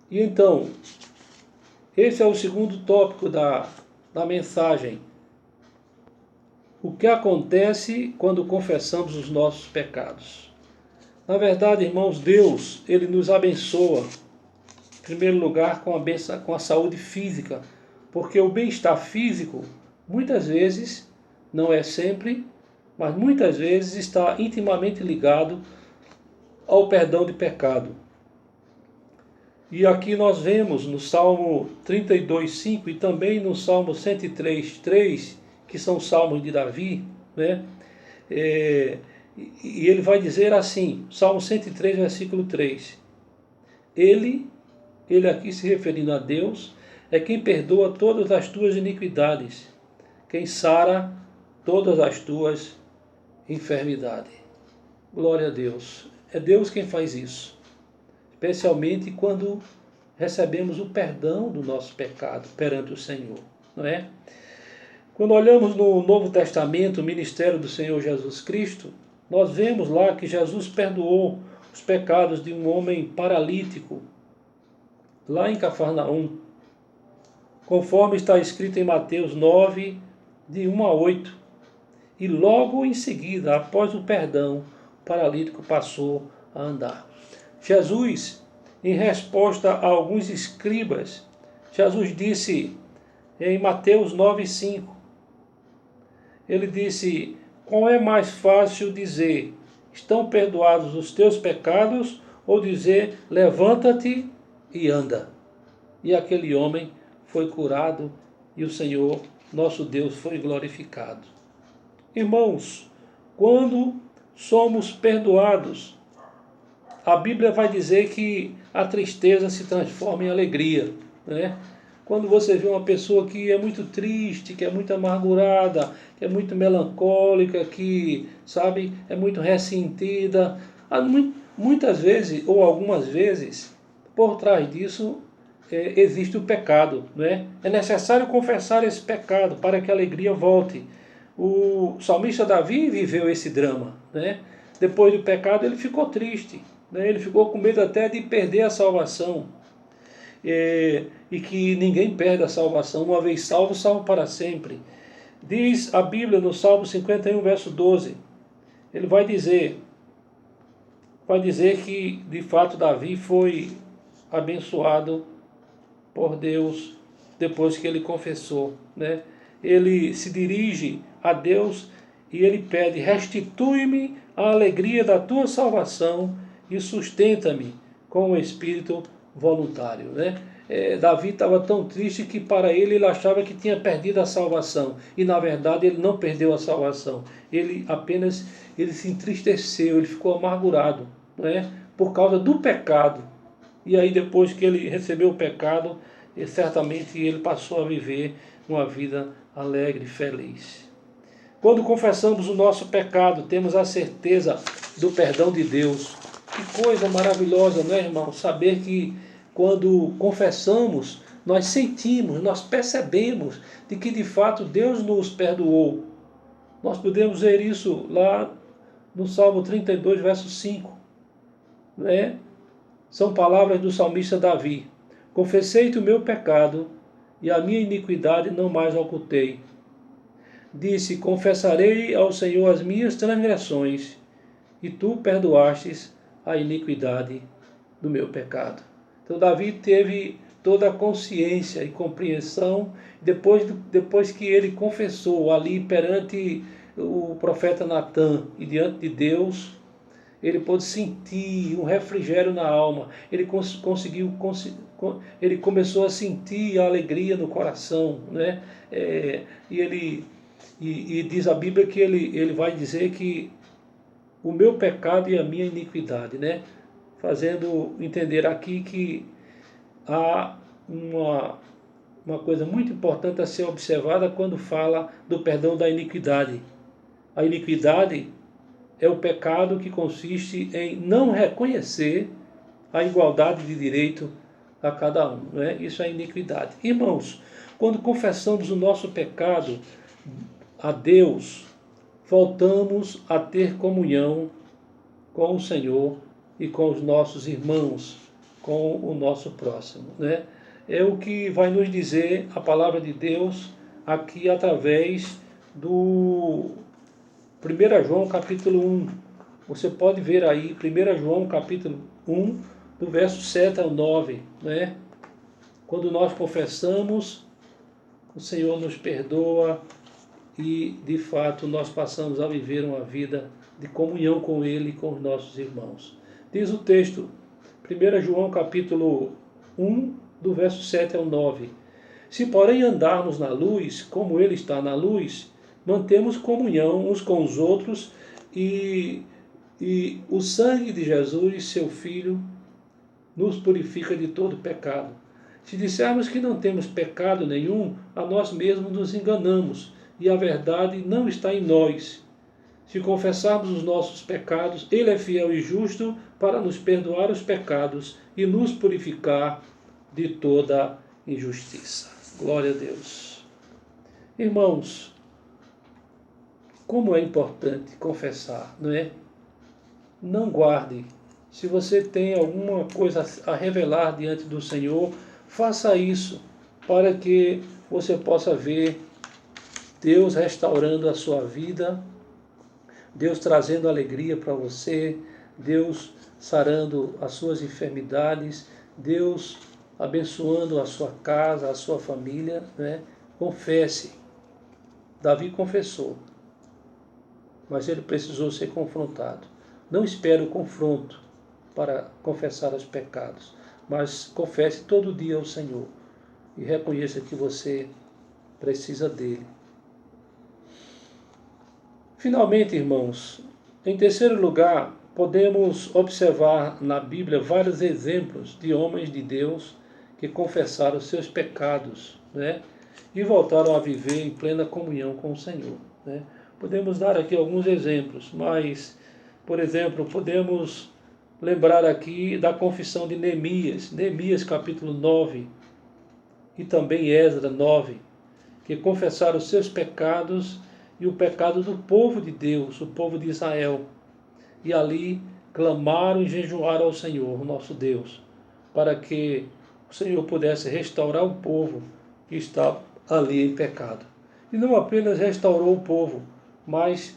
E então, esse é o segundo tópico da mensagem. O que acontece quando confessamos os nossos pecados? Na verdade, irmãos, Deus, Ele nos abençoa, em primeiro lugar, com a saúde física, porque o bem-estar físico, muitas vezes, não é sempre, mas muitas vezes está intimamente ligado ao perdão de pecado. E aqui nós vemos no Salmo 32:5 e também no Salmo 103:3, que são salmos de Davi, né? E ele vai dizer assim, Salmo 103, versículo 3. Ele aqui se referindo a Deus, é quem perdoa todas as tuas iniquidades, quem sara todas as tuas enfermidades. Glória a Deus. É Deus quem faz isso. Especialmente quando recebemos o perdão do nosso pecado perante o Senhor, não é? Quando olhamos no Novo Testamento, o ministério do Senhor Jesus Cristo, nós vemos lá que Jesus perdoou os pecados de um homem paralítico, lá em Cafarnaum, conforme está escrito em Mateus 9, de 1 a 8. E logo em seguida, após o perdão, o paralítico passou a andar. Jesus, em resposta a alguns escribas, Jesus disse em Mateus 9:5, ele disse: qual é mais fácil dizer, estão perdoados os teus pecados, ou dizer, levanta-te e anda? E aquele homem foi curado e o Senhor, nosso Deus, foi glorificado. Irmãos, quando somos perdoados, a Bíblia vai dizer que a tristeza se transforma em alegria, né? Quando você vê uma pessoa que é muito triste, que é muito amargurada, que é muito melancólica, que, sabe, é muito ressentida, muitas vezes, ou algumas vezes, por trás disso existe o pecado, né? É necessário confessar esse pecado para que a alegria volte. O salmista Davi viveu esse drama, né? Depois do pecado ele ficou triste, né? Ele ficou com medo até de perder a salvação. E que ninguém perde a salvação, uma vez salvo, salvo para sempre. Diz a Bíblia no Salmo 51, verso 12, ele vai dizer que de fato Davi foi abençoado por Deus depois que ele confessou, né? Ele se dirige a Deus e ele pede: restitui-me a alegria da tua salvação e sustenta-me com o espírito voluntário, né? Davi estava tão triste que para ele achava que tinha perdido a salvação, e na verdade ele não perdeu a salvação, ele se entristeceu, ele ficou amargurado, né? Por causa do pecado. E aí depois que ele recebeu o pecado, certamente ele passou a viver uma vida alegre e feliz. Quando confessamos o nosso pecado, temos a certeza do perdão de Deus. Que coisa maravilhosa, não é, irmão? Saber que quando confessamos, nós sentimos, nós percebemos de que de fato Deus nos perdoou. Nós podemos ver isso lá no Salmo 32, verso 5. Né? São palavras do salmista Davi. Confessei-te o meu pecado e a minha iniquidade não mais ocultei. Disse: confessarei ao Senhor as minhas transgressões, e tu perdoastes a iniquidade do meu pecado. Então Davi teve toda a consciência e compreensão, depois que ele confessou ali perante o profeta Natã e diante de Deus, ele pôde sentir um refrigério na alma, ele ele começou a sentir a alegria no coração, né? E diz a Bíblia que ele vai dizer que o meu pecado e a minha iniquidade, né? Fazendo entender aqui que há uma coisa muito importante a ser observada quando fala do perdão da iniquidade. A iniquidade é o pecado que consiste em não reconhecer a igualdade de direito a cada um, não é? Isso é iniquidade. Irmãos, quando confessamos o nosso pecado a Deus, voltamos a ter comunhão com o Senhor e com os nossos irmãos, com o nosso próximo, né? É o que vai nos dizer a palavra de Deus aqui através do 1 João capítulo 1. Você pode ver aí 1 João capítulo 1, do verso 7 ao 9, né? Quando nós confessamos, o Senhor nos perdoa e, de fato, nós passamos a viver uma vida de comunhão com Ele e com os nossos irmãos. Diz o texto, 1 João capítulo 1, do verso 7 ao 9. Se, porém, andarmos na luz, como Ele está na luz, mantemos comunhão uns com os outros e o sangue de Jesus, seu Filho, nos purifica de todo pecado. Se dissermos que não temos pecado nenhum, a nós mesmos nos enganamos e a verdade não está em nós. Se confessarmos os nossos pecados, Ele é fiel e justo para nos perdoar os pecados e nos purificar de toda injustiça. Glória a Deus. Irmãos, como é importante confessar, não é? Não guarde. Se você tem alguma coisa a revelar diante do Senhor, faça isso para que você possa ver Deus restaurando a sua vida, Deus trazendo alegria para você, Deus sarando as suas enfermidades, Deus abençoando a sua casa, a sua família, né? Confesse. Davi confessou, mas ele precisou ser confrontado. Não espere o confronto para confessar os pecados, mas confesse todo dia ao Senhor e reconheça que você precisa dele. Finalmente, irmãos, em terceiro lugar, podemos observar na Bíblia vários exemplos de homens de Deus que confessaram seus pecados, né? E voltaram a viver em plena comunhão com o Senhor, né? Podemos dar aqui alguns exemplos, mas, por exemplo, podemos lembrar aqui da confissão de Neemias, Neemias capítulo 9, e também Esdras 9, que confessaram os seus pecados e o pecado do povo de Deus, o povo de Israel. E ali clamaram e jejuaram ao Senhor, nosso Deus, para que o Senhor pudesse restaurar o povo que estava ali em pecado. E não apenas restaurou o povo, mas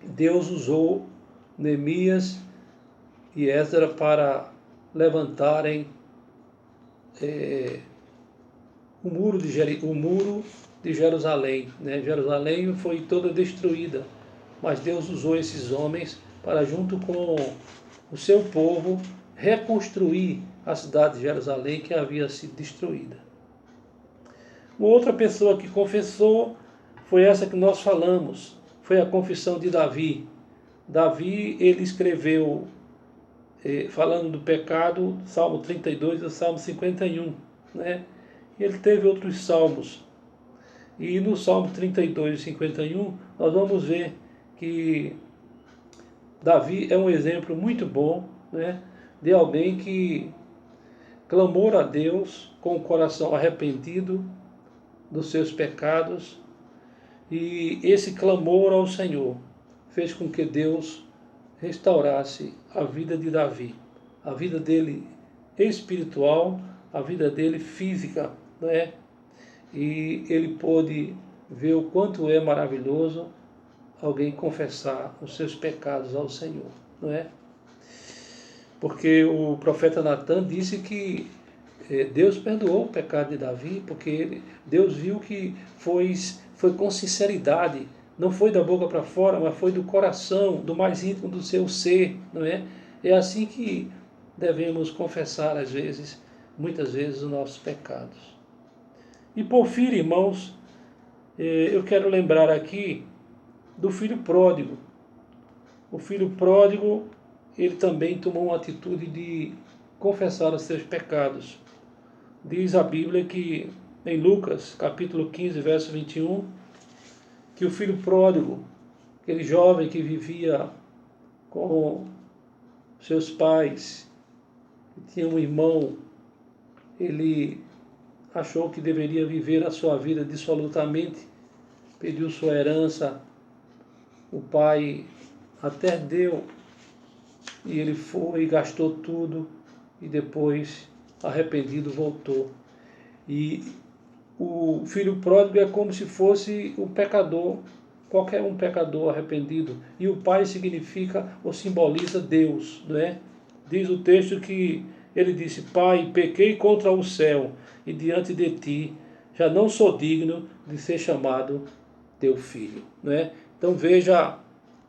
Deus usou Neemias e Esdras para levantarem o muro de Jerusalém, né? Jerusalém foi toda destruída, mas Deus usou esses homens para, junto com o seu povo, reconstruir a cidade de Jerusalém que havia sido destruída. Uma outra pessoa que confessou foi essa que nós falamos, foi a confissão de Davi. Davi, ele escreveu, falando do pecado, Salmo 32 e Salmo 51, né? E ele teve outros salmos. E no Salmo 32 e 51, nós vamos ver que Davi é um exemplo muito bom, né, de alguém que clamou a Deus com o coração arrependido dos seus pecados, e esse clamor ao Senhor fez com que Deus restaurasse a vida de Davi, a vida dele espiritual, a vida dele física, né? E ele pôde ver o quanto é maravilhoso alguém confessar os seus pecados ao Senhor, não é? Porque o profeta Natan disse que Deus perdoou o pecado de Davi, porque Deus viu que foi com sinceridade, não foi da boca para fora, mas foi do coração, do mais íntimo do seu ser, não é? É assim que devemos confessar às vezes, muitas vezes, os nossos pecados. E por fim, irmãos, eu quero lembrar aqui do filho pródigo. O filho pródigo, ele também tomou uma atitude de confessar os seus pecados. Diz a Bíblia que, em Lucas, capítulo 15, verso 21, que o filho pródigo, aquele jovem que vivia com seus pais, que tinha um irmão, ele achou que deveria viver a sua vida dissolutamente, pediu sua herança, o pai até deu, e ele foi e gastou tudo, e depois, arrependido, voltou. E o filho pródigo é como se fosse um pecador, qualquer um pecador arrependido. E o pai significa ou simboliza Deus, não é? Diz o texto que ele disse: Pai, pequei contra o céu e diante de ti, já não sou digno de ser chamado teu filho, não é? Então veja